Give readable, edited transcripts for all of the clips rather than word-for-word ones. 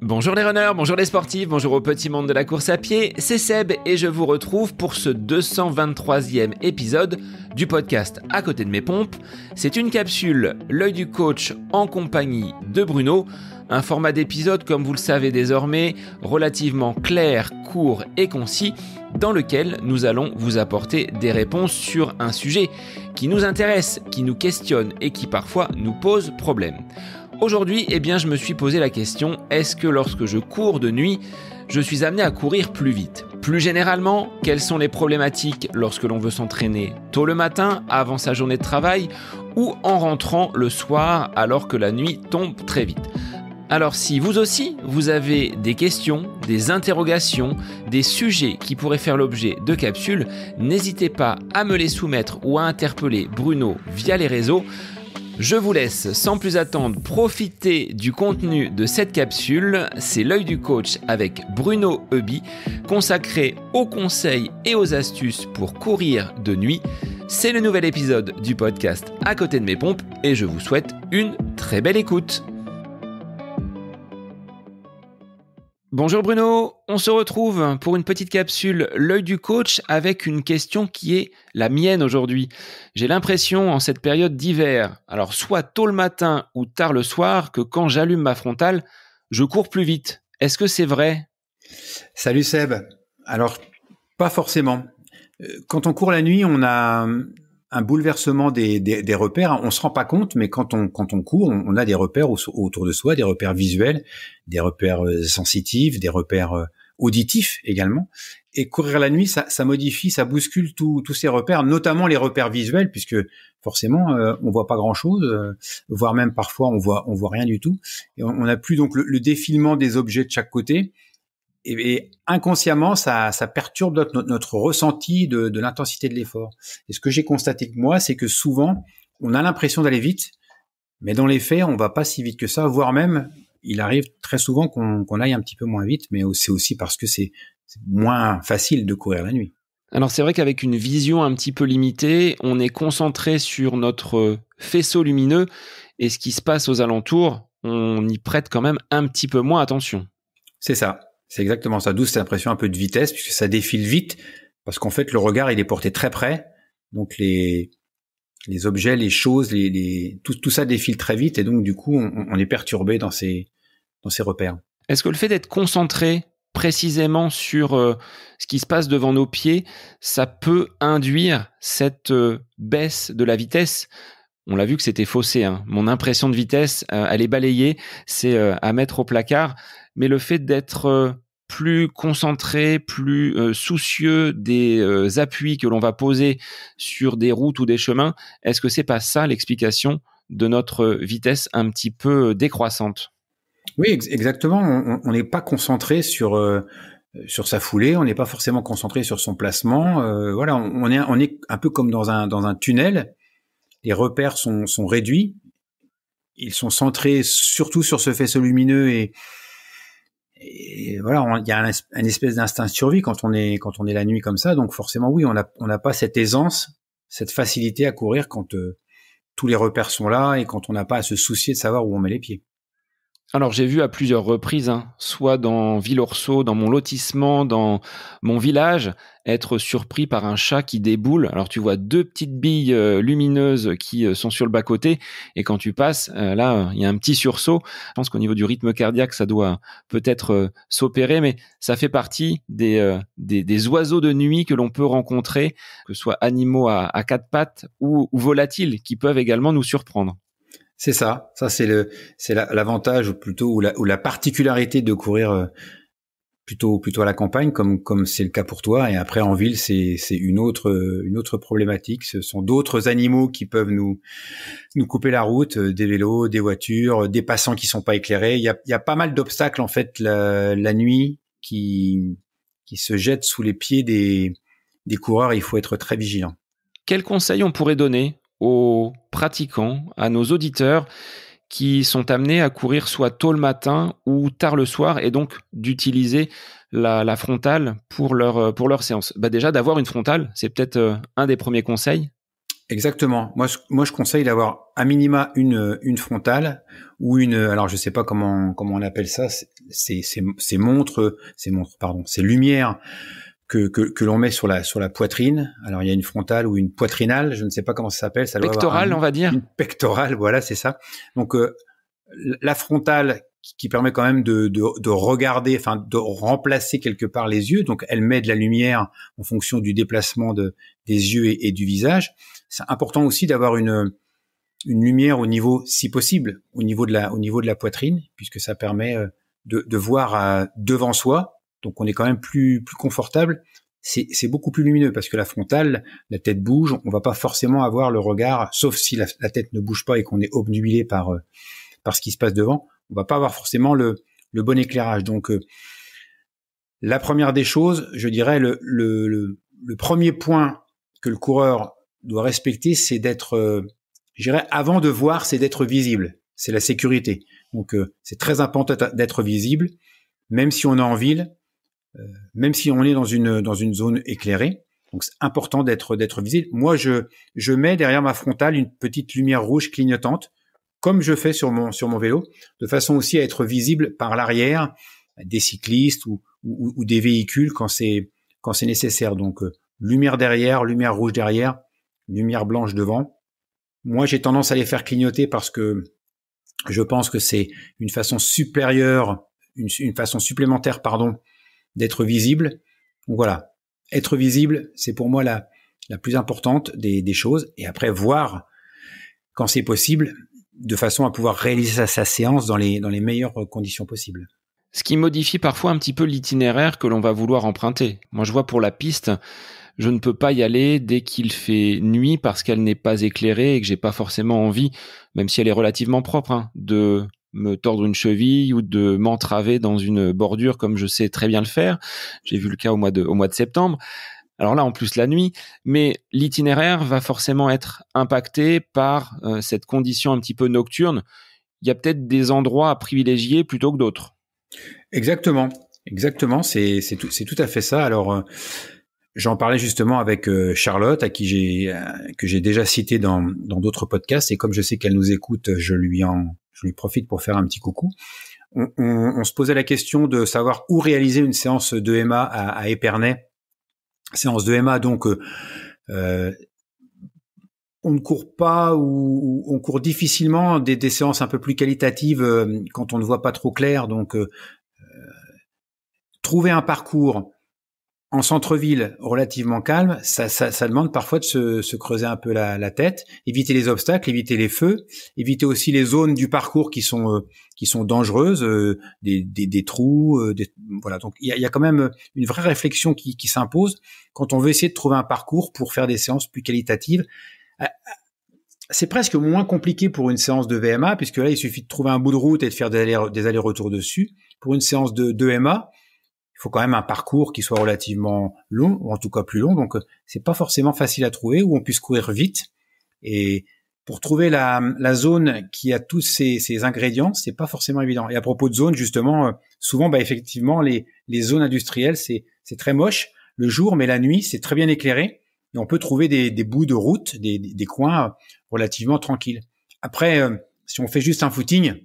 Bonjour les runners, bonjour les sportifs, bonjour au petit monde de la course à pied, c'est Seb et je vous retrouve pour ce 223e épisode du podcast À côté de mes pompes. C'est une capsule, l'œil du coach en compagnie de Bruno, un format d'épisode comme vous le savez désormais, relativement clair, court et concis, dans lequel nous allons vous apporter des réponses sur un sujet qui nous intéresse, qui nous questionne et qui parfois nous pose problème. Aujourd'hui, je me suis posé la question, est-ce que lorsque je cours de nuit, je suis amené à courir plus vite ? Plus généralement, quelles sont les problématiques lorsque l'on veut s'entraîner tôt le matin, avant sa journée de travail, ou en rentrant le soir alors que la nuit tombe très vite ? Alors si vous aussi, vous avez des questions, des interrogations, des sujets qui pourraient faire l'objet de capsules, n'hésitez pas à me les soumettre ou à interpeller Bruno via les réseaux. Je vous laisse sans plus attendre profiter du contenu de cette capsule. C'est l'œil du coach avec Bruno Heuby, consacré aux conseils et aux astuces pour courir de nuit. C'est le nouvel épisode du podcast À côté de mes pompes et je vous souhaite une très belle écoute. Bonjour Bruno, on se retrouve pour une petite capsule L'œil du coach avec une question qui est la mienne aujourd'hui. J'ai l'impression en cette période d'hiver, alors soit tôt le matin ou tard le soir, que quand j'allume ma frontale, je cours plus vite. Est-ce que c'est vrai ? Salut Seb. Alors, pas forcément. Quand on court la nuit, on a un bouleversement des repères. On se rend pas compte, mais quand on court, on a des repères autour de soi, des repères visuels, des repères sensitifs, des repères auditifs également. Et courir la nuit, ça modifie, ça bouscule tous ces repères, notamment les repères visuels, puisque forcément, on voit pas grand-chose, voire même parfois on voit rien du tout. Et on n'a plus donc le défilement des objets de chaque côté. Et inconsciemment, ça perturbe notre ressenti de l'intensité de l'effort. Et ce que j'ai constaté que moi, c'est que souvent, on a l'impression d'aller vite, mais dans les faits, on va pas si vite que ça, voire même, il arrive très souvent qu'on aille un petit peu moins vite, mais c'est aussi parce que c'est moins facile de courir la nuit. Alors c'est vrai qu'avec une vision un petit peu limitée, on est concentré sur notre faisceau lumineux et ce qui se passe aux alentours, on y prête quand même un petit peu moins attention. C'est ça. C'est exactement ça, d'où cette impression un peu de vitesse, puisque ça défile vite, parce qu'en fait, le regard, il est porté très près, donc les objets, les choses, tout ça défile très vite, et donc du coup, on est perturbé dans ces repères. Est-ce que le fait d'être concentré précisément sur ce qui se passe devant nos pieds, ça peut induire cette baisse de la vitesse ? On l'a vu que c'était faussé, hein. Mon impression de vitesse, elle est balayée, c'est à mettre au placard. Mais le fait d'être plus concentré, plus soucieux des appuis que l'on va poser sur des routes ou des chemins, est-ce que c'est pas ça l'explication de notre vitesse un petit peu décroissante ? Oui, exactement. On n'est pas concentré sur sa foulée, on n'est pas forcément concentré sur son placement. Voilà, on est un peu comme dans un tunnel. Les repères sont réduits, ils sont centrés surtout sur ce faisceau lumineux et voilà, il y a un espèce d'instinct de survie quand on est la nuit comme ça. Donc forcément, oui, on n'a pas cette aisance, cette facilité à courir quand tous les repères sont là et quand on n'a pas à se soucier de savoir où on met les pieds. Alors j'ai vu à plusieurs reprises, soit dans Villorceau, dans mon lotissement, dans mon village, être surpris par un chat qui déboule. Alors tu vois deux petites billes lumineuses qui sont sur le bas-côté et quand tu passes, là il y a un petit sursaut. Je pense qu'au niveau du rythme cardiaque, ça doit peut-être s'opérer, mais ça fait partie des oiseaux de nuit que l'on peut rencontrer, que ce soit animaux à quatre pattes ou volatiles qui peuvent également nous surprendre. C'est ça. Ça, c'est l'avantage ou plutôt ou la particularité de courir plutôt à la campagne, comme c'est le cas pour toi. Et après, en ville, c'est une autre problématique. Ce sont d'autres animaux qui peuvent nous couper la route, des vélos, des voitures, des passants qui sont pas éclairés. Il y a pas mal d'obstacles, en fait, la nuit qui se jettent sous les pieds des coureurs. Il faut être très vigilant. Quels conseils on pourrait donner aux pratiquants, à nos auditeurs qui sont amenés à courir soit tôt le matin ou tard le soir et donc d'utiliser la frontale pour leur séance ? Déjà, d'avoir une frontale, c'est peut-être un des premiers conseils. Exactement. Moi, je conseille d'avoir à minima une frontale ou alors je sais pas comment on appelle ça, ces montres, pardon, ces lumières que l'on met sur la poitrine. Alors il y a une frontale ou une poitrinale, je ne sais pas comment ça s'appelle. Ça doit avoir Pectorale, on va dire. Une pectorale, voilà, c'est ça. Donc la frontale qui permet quand même de regarder, enfin de remplacer quelque part les yeux. Donc elle met de la lumière en fonction du déplacement des yeux et du visage. C'est important aussi d'avoir une lumière au niveau, si possible, au niveau de la poitrine, puisque ça permet de voir devant soi. Donc on est quand même plus confortable. C'est beaucoup plus lumineux parce que la frontale, la tête bouge, on va pas forcément avoir le regard, sauf si la tête ne bouge pas et qu'on est obnubilé par ce qui se passe devant, on va pas avoir forcément le bon éclairage. Donc la première des choses, je dirais le premier point que le coureur doit respecter, c'est d'être, je dirais, avant de voir, c'est d'être visible. C'est la sécurité. Donc c'est très important d'être visible, même si on est en ville, même si on est dans une zone éclairée. Donc c'est important d'être visible. Moi, je mets derrière ma frontale une petite lumière rouge clignotante, comme je fais sur mon vélo, de façon aussi à être visible par l'arrière des cyclistes ou des véhicules quand c'est nécessaire. Donc lumière derrière, lumière rouge derrière, lumière blanche devant. Moi, j'ai tendance à les faire clignoter parce que je pense que c'est une façon supérieure, une façon supplémentaire, d'être visible. Donc voilà, être visible, c'est pour moi la plus importante des choses. Et après, voir quand c'est possible, de façon à pouvoir réaliser sa séance dans les meilleures conditions possibles. Ce qui modifie parfois un petit peu l'itinéraire que l'on va vouloir emprunter. Moi, je vois pour la piste, je ne peux pas y aller dès qu'il fait nuit parce qu'elle n'est pas éclairée et que j'ai pas forcément envie, même si elle est relativement propre, de me tordre une cheville ou de m'entraver dans une bordure comme je sais très bien le faire. J'ai vu le cas au mois de septembre. Alors là, en plus, la nuit, mais l'itinéraire va forcément être impacté par cette condition un petit peu nocturne. Il y a peut-être des endroits à privilégier plutôt que d'autres. Exactement, c'est tout à fait ça. Alors, j'en parlais justement avec Charlotte, que j'ai déjà cité dans d'autres podcasts, et comme je sais qu'elle nous écoute, je lui profite pour faire un petit coucou. On se posait la question de savoir où réaliser une séance d'EMA à Épernay. Séance d'EMA, donc on ne court pas ou on court difficilement des séances un peu plus qualitatives quand on ne voit pas trop clair. Donc trouver un parcours en centre-ville relativement calme, ça demande parfois de se creuser un peu la tête, éviter les obstacles, éviter les feux, éviter aussi les zones du parcours qui sont dangereuses, des trous, voilà. Donc il y a quand même une vraie réflexion qui s'impose quand on veut essayer de trouver un parcours pour faire des séances plus qualitatives. C'est presque moins compliqué pour une séance de VMA, puisque là il suffit de trouver un bout de route et de faire des allers-retours dessus. Pour une séance de EMA, il faut quand même un parcours qui soit relativement long, ou en tout cas plus long, donc c'est pas forcément facile à trouver, où on puisse courir vite. Et pour trouver la zone qui a tous ces ingrédients, c'est pas forcément évident. Et à propos de zone, justement, souvent, effectivement, les zones industrielles, c'est très moche le jour, mais la nuit, c'est très bien éclairé, et on peut trouver des bouts de route, des coins relativement tranquilles. Après, si on fait juste un footing,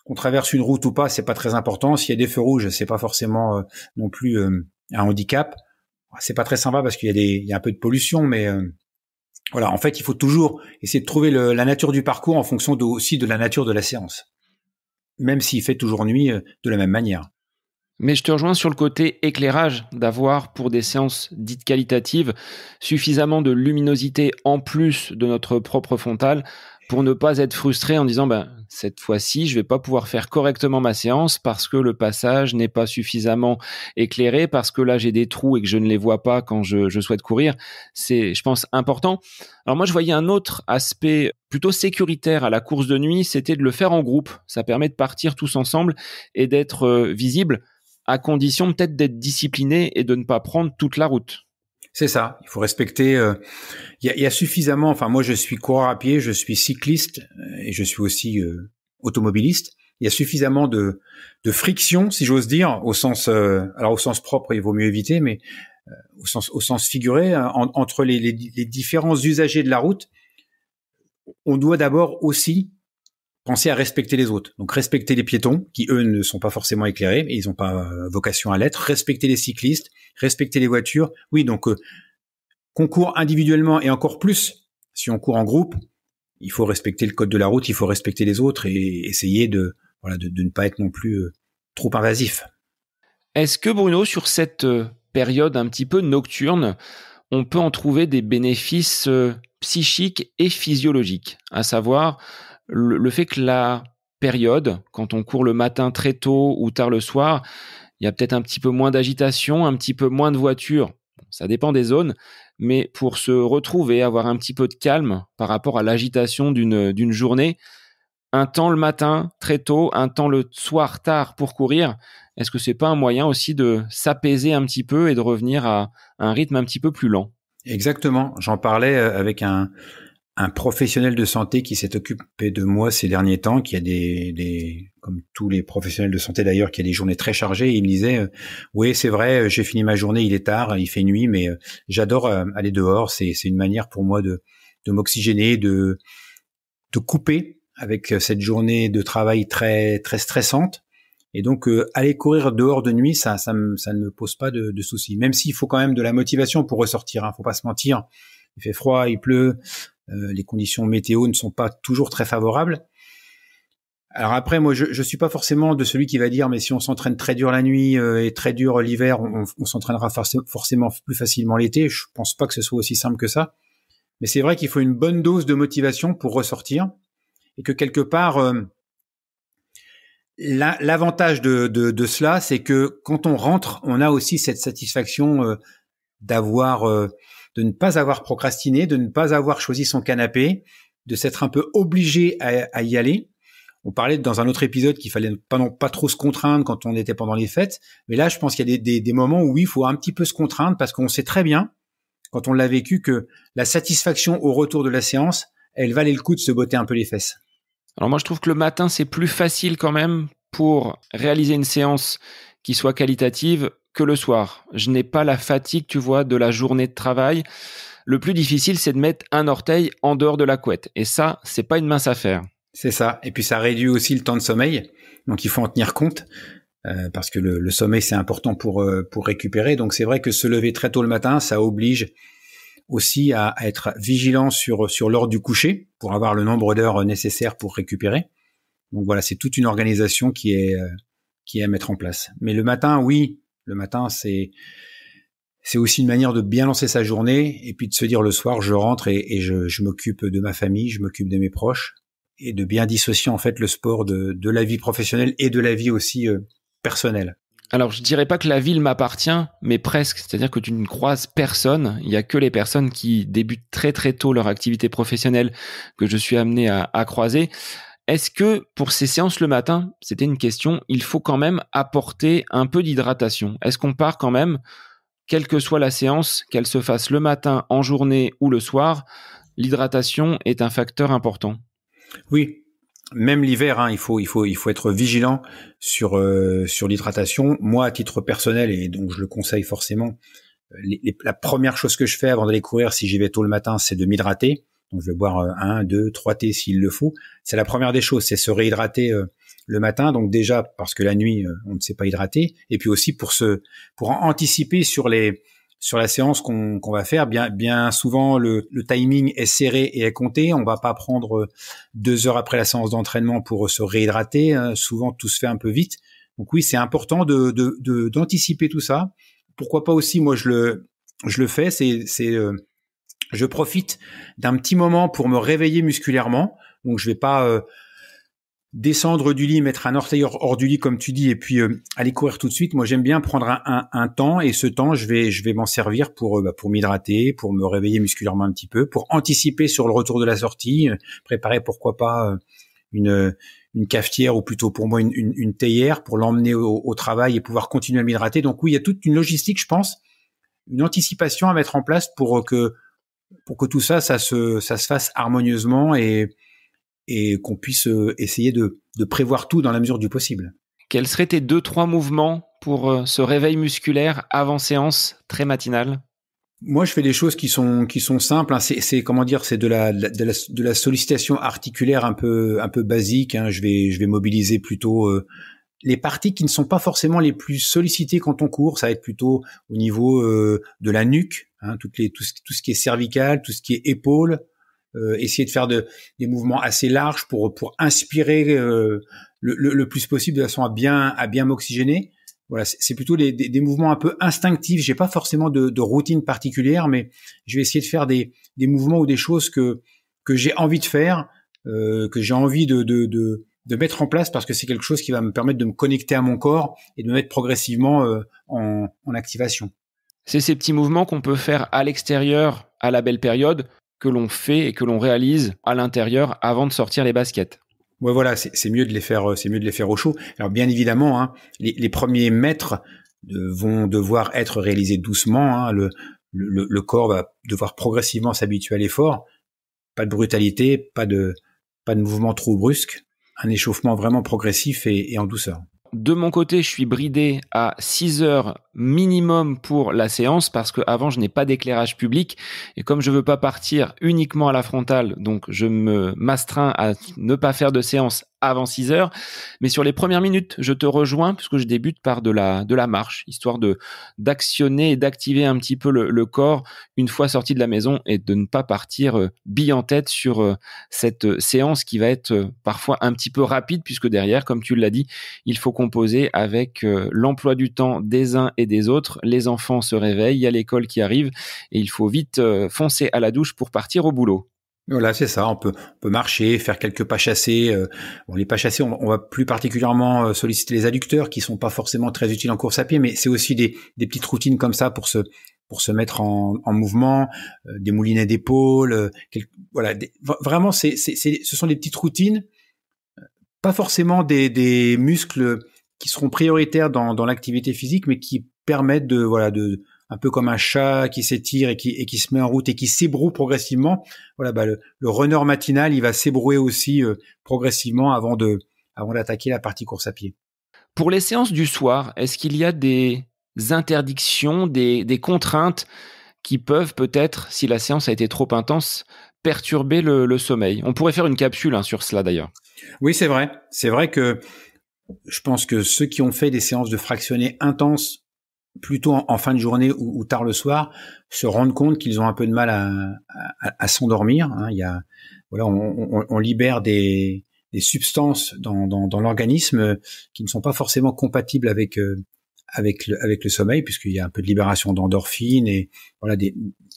qu'on traverse une route ou pas, c'est pas très important. S'il y a des feux rouges, c'est pas forcément non plus un handicap. C'est pas très sympa parce qu'il y a un peu de pollution, mais voilà. En fait, il faut toujours essayer de trouver la nature du parcours en fonction aussi de la nature de la séance, même s'il fait toujours nuit de la même manière. Mais je te rejoins sur le côté éclairage, d'avoir pour des séances dites qualitatives suffisamment de luminosité en plus de notre propre frontale pour ne pas être frustré en disant cette fois-ci je vais pas pouvoir faire correctement ma séance parce que le passage n'est pas suffisamment éclairé, parce que là j'ai des trous et que je ne les vois pas quand je souhaite courir. C'est, je pense, important. Alors moi je voyais un autre aspect plutôt sécuritaire à la course de nuit, c'était de le faire en groupe. Ça permet de partir tous ensemble et d'être visible, à condition peut-être d'être discipliné et de ne pas prendre toute la route. C'est ça, il faut respecter. Il y a suffisamment. Enfin, moi, je suis coureur à pied, je suis cycliste et je suis aussi automobiliste. Il y a suffisamment de friction, si j'ose dire, au sens propre, il vaut mieux éviter, mais au sens figuré, entre les différents usagers de la route, on doit d'abord aussi penser à respecter les autres. Donc respecter les piétons, qui eux ne sont pas forcément éclairés, et ils n'ont pas vocation à l'être. Respecter les cyclistes, respecter les voitures. Oui, donc qu'on court individuellement et encore plus si on court en groupe, il faut respecter le code de la route, il faut respecter les autres et essayer de ne pas être non plus trop invasif. Est-ce que Bruno, sur cette période un petit peu nocturne, on peut en trouver des bénéfices psychiques et physiologiques, à savoir le fait que la période, quand on court le matin très tôt ou tard le soir, il y a peut-être un petit peu moins d'agitation, un petit peu moins de voitures. Ça dépend des zones, mais pour se retrouver, avoir un petit peu de calme par rapport à l'agitation d'une journée, un temps le matin très tôt, un temps le soir tard pour courir, est-ce que c'est pas un moyen aussi de s'apaiser un petit peu et de revenir à un rythme un petit peu plus lent? Exactement. J'en parlais avec un professionnel de santé qui s'est occupé de moi ces derniers temps, qui a comme tous les professionnels de santé d'ailleurs, qui a des journées très chargées. Et il me disait, oui, c'est vrai, j'ai fini ma journée, il est tard, il fait nuit, mais j'adore aller dehors. C'est une manière pour moi de m'oxygéner, de couper avec cette journée de travail très très stressante. Et donc aller courir dehors de nuit, ça ne me pose pas de soucis. Même s'il faut quand même de la motivation pour ressortir, hein, faut pas se mentir. Il fait froid, il pleut, les conditions météo ne sont pas toujours très favorables. Alors après, moi, je suis pas forcément de celui qui va dire, mais si on s'entraîne très dur la nuit et très dur l'hiver, on s'entraînera forcément plus facilement l'été. Je pense pas que ce soit aussi simple que ça. Mais c'est vrai qu'il faut une bonne dose de motivation pour ressortir et que quelque part, l'avantage de cela, c'est que quand on rentre, on a aussi cette satisfaction de ne pas avoir procrastiné, de ne pas avoir choisi son canapé, de s'être un peu obligé à y aller. On parlait dans un autre épisode qu'il fallait pas trop se contraindre quand on était pendant les fêtes, mais là, je pense qu'il y a des moments où oui, il faut un petit peu se contraindre parce qu'on sait très bien, quand on l'a vécu, que la satisfaction au retour de la séance, elle valait le coup de se botter un peu les fesses. Alors moi, je trouve que le matin, c'est plus facile quand même pour réaliser une séance qui soit qualitative que le soir. Je n'ai pas la fatigue, tu vois, de la journée de travail. Le plus difficile, c'est de mettre un orteil en dehors de la couette. Et ça, c'est pas une mince affaire. C'est ça. Et puis ça réduit aussi le temps de sommeil. Donc il faut en tenir compte parce que le sommeil, c'est important pour récupérer. Donc c'est vrai que se lever très tôt le matin, ça oblige aussi à être vigilant sur l'heure du coucher pour avoir le nombre d'heures nécessaires pour récupérer. Donc voilà, c'est toute une organisation qui est à mettre en place. Mais le matin, oui, le matin, c'est aussi une manière de bien lancer sa journée et puis de se dire le soir, je rentre et je m'occupe de ma famille, je m'occupe de mes proches et de bien dissocier en fait le sport de la vie professionnelle et de la vie aussi personnelle. Alors, je dirais pas que la ville m'appartient, mais presque. C'est-à-dire que tu ne croises personne. Il y a que les personnes qui débutent très très tôt leur activité professionnelle que je suis amené à croiser. Est-ce que pour ces séances le matin, c'était une question, il faut quand même apporter un peu d'hydratation? Est-ce qu'on part quand même, quelle que soit la séance, qu'elle se fasse le matin, en journée ou le soir, l'hydratation est un facteur important? Oui. Même l'hiver, hein, il faut être vigilant sur l'hydratation. Moi, à titre personnel, et donc je le conseille forcément, la première chose que je fais avant d'aller courir, si j'y vais tôt le matin, c'est de m'hydrater. Donc je vais boire 1, 2, 3 thés s'il le faut. C'est la première des choses, c'est se réhydrater le matin. Donc déjà parce que la nuit, on ne s'est pas hydraté, et puis aussi pour anticiper sur la séance qu'on va faire. Bien souvent, le timing est serré et est compté. On va pas prendre 2 heures après la séance d'entraînement pour se réhydrater. Souvent, tout se fait un peu vite. Donc oui, c'est important d'anticiper tout ça. Pourquoi pas aussi, moi, je le fais, je profite d'un petit moment pour me réveiller musculairement. Donc, je vais pas descendre du lit, mettre un orteil hors du lit comme tu dis, et puis aller courir tout de suite. Moi, j'aime bien prendre un temps, et ce temps, je vais m'en servir pour m'hydrater, pour me réveiller musculairement un petit peu, pour anticiper sur le retour de la sortie, préparer pourquoi pas une cafetière ou plutôt pour moi une théière pour l'emmener au travail et pouvoir continuer à m'hydrater. Donc oui, il y a toute une logistique, je pense, une anticipation à mettre en place pour que tout ça se fasse harmonieusement et qu'on puisse essayer de prévoir tout dans la mesure du possible. Quels seraient tes 2-3 mouvements pour ce réveil musculaire avant séance très matinale? Moi, je fais des choses qui sont simples. Hein. C'est comment dire, c'est de la sollicitation articulaire un peu basique. Hein. Je vais mobiliser plutôt les parties qui ne sont pas forcément les plus sollicitées quand on court. Ça va être plutôt au niveau de la nuque, hein, tout ce qui est cervical, tout ce qui est épaule. Essayer de faire des mouvements assez larges pour inspirer le plus possible de façon à bien m'oxygéner. Voilà, c'est plutôt des mouvements un peu instinctifs. J'ai pas forcément de routine particulière, mais je vais essayer de faire des mouvements ou des choses que j'ai envie de faire, que j'ai envie de mettre en place parce que c'est quelque chose qui va me permettre de me connecter à mon corps et de me mettre progressivement en activation. C'est ces petits mouvements qu'on peut faire à l'extérieur à la belle période que l'on fait et que l'on réalise à l'intérieur avant de sortir les baskets. Ouais, voilà, c'est mieux de les faire, au chaud. Alors bien évidemment, hein, les premiers mètres vont devoir être réalisés doucement. Hein, le corps va devoir progressivement s'habituer à l'effort. Pas de brutalité, pas de mouvement trop brusque. Un échauffement vraiment progressif et en douceur. De mon côté, je suis bridé à 6 heures minimum pour la séance parce qu'avant, je n'ai pas d'éclairage public. Et comme je veux pas partir uniquement à la frontale, donc je m'astreins à ne pas faire de séance avant 6 heures. Mais sur les premières minutes, je te rejoins puisque je débute par de la marche, histoire d'actionner et d'activer un petit peu le corps une fois sorti de la maison et de ne pas partir bille en tête sur cette séance qui va être parfois un petit peu rapide puisque derrière, comme tu l'as dit, il faut composer avec l'emploi du temps des uns et des autres. Les enfants se réveillent, il y a l'école qui arrive et il faut vite foncer à la douche pour partir au boulot. Voilà, c'est ça. On peut marcher, faire quelques pas chassés. Les pas chassés, on va plus particulièrement solliciter les adducteurs, qui sont pas forcément très utiles en course à pied, mais c'est aussi des petites routines comme ça pour se mettre en mouvement, des moulinets d'épaule. Voilà, vraiment, ce sont des petites routines, pas forcément des muscles qui seront prioritaires dans l'activité physique, mais qui permettent de un peu comme un chat qui s'étire et qui se met en route et qui s'ébroue progressivement. Voilà, le runner matinal, il va s'ébrouer aussi progressivement avant d'attaquer la partie course à pied. Pour les séances du soir, est-ce qu'il y a des interdictions, des contraintes qui peuvent peut-être, si la séance a été trop intense, perturber le sommeil? On pourrait faire une capsule sur cela d'ailleurs. Oui, c'est vrai. C'est vrai que je pense que ceux qui ont fait des séances de fractionnés intenses plutôt en fin de journée ou tard le soir, se rendent compte qu'ils ont un peu de mal à s'endormir. Hein. On libère des substances dans l'organisme qui ne sont pas forcément compatibles avec le sommeil, puisqu'il y a un peu de libération d'endorphines et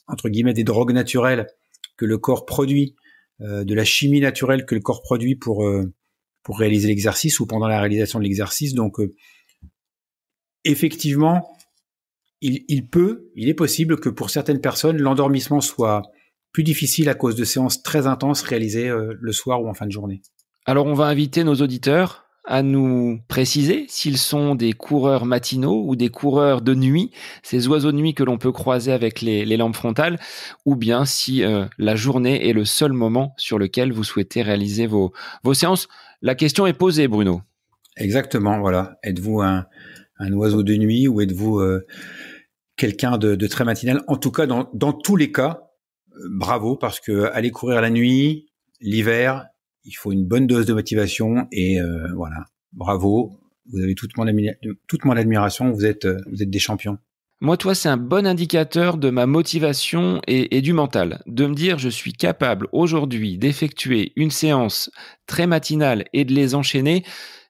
entre guillemets des drogues naturelles que le corps produit, de la chimie naturelle que le corps produit pour réaliser l'exercice ou pendant la réalisation de l'exercice. Donc effectivement, il est possible que pour certaines personnes, l'endormissement soit plus difficile à cause de séances très intenses réalisées le soir ou en fin de journée. Alors, on va inviter nos auditeurs à nous préciser s'ils sont des coureurs matinaux ou des coureurs de nuit, ces oiseaux de nuit que l'on peut croiser avec les lampes frontales, ou bien si la journée est le seul moment sur lequel vous souhaitez réaliser vos séances. La question est posée, Bruno. Exactement, voilà. Êtes-vous un oiseau de nuit ou êtes-vous quelqu'un de très matinal? En tout cas, dans tous les cas, bravo, parce que aller courir la nuit, l'hiver, il faut une bonne dose de motivation et voilà, bravo. Vous avez toute mon admiration. Vous êtes des champions. Moi, toi, c'est un bon indicateur de ma motivation et du mental. De me dire, je suis capable aujourd'hui d'effectuer une séance très matinale et de les enchaîner.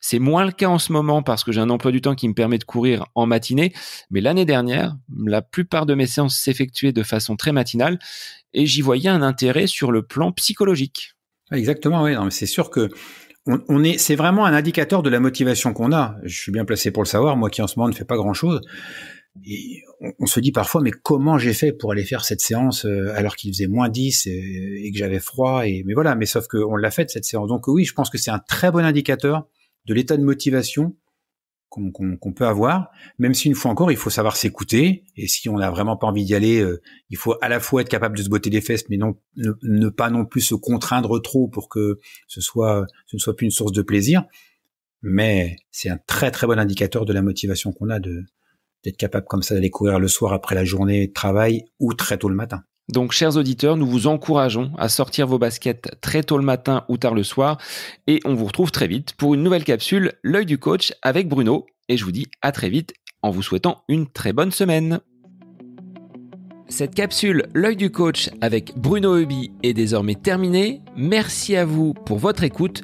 C'est moins le cas en ce moment parce que j'ai un emploi du temps qui me permet de courir en matinée. Mais l'année dernière, la plupart de mes séances s'effectuaient de façon très matinale et j'y voyais un intérêt sur le plan psychologique. Exactement, oui. Non, mais c'est sûr que c'est vraiment un indicateur de la motivation qu'on a. Je suis bien placé pour le savoir, moi qui en ce moment ne fais pas grand-chose. Et on se dit parfois, mais comment j'ai fait pour aller faire cette séance alors qu'il faisait moins 10 et que j'avais froid mais voilà, mais sauf qu'on l'a faite cette séance. Donc oui, je pense que c'est un très bon indicateur de l'état de motivation qu'on peut avoir, même si une fois encore, il faut savoir s'écouter, et si on n'a vraiment pas envie d'y aller, il faut à la fois être capable de se botter les fesses, mais ne pas non plus se contraindre trop pour que ce ne soit plus une source de plaisir. mais c'est un très très bon indicateur de la motivation qu'on a d'être capable comme ça d'aller courir le soir après la journée de travail ou très tôt le matin. Donc, chers auditeurs, nous vous encourageons à sortir vos baskets très tôt le matin ou tard le soir. Et on vous retrouve très vite pour une nouvelle capsule, l'œil du coach avec Bruno. Et je vous dis à très vite en vous souhaitant une très bonne semaine. Cette capsule, l'œil du coach avec Bruno Heuby est désormais terminée. Merci à vous pour votre écoute,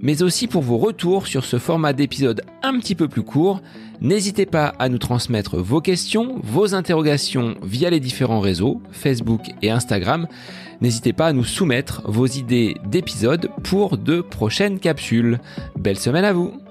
mais aussi pour vos retours sur ce format d'épisode un petit peu plus court. N'hésitez pas à nous transmettre vos questions, vos interrogations via les différents réseaux, Facebook et Instagram. N'hésitez pas à nous soumettre vos idées d'épisodes pour de prochaines capsules. Belle semaine à vous!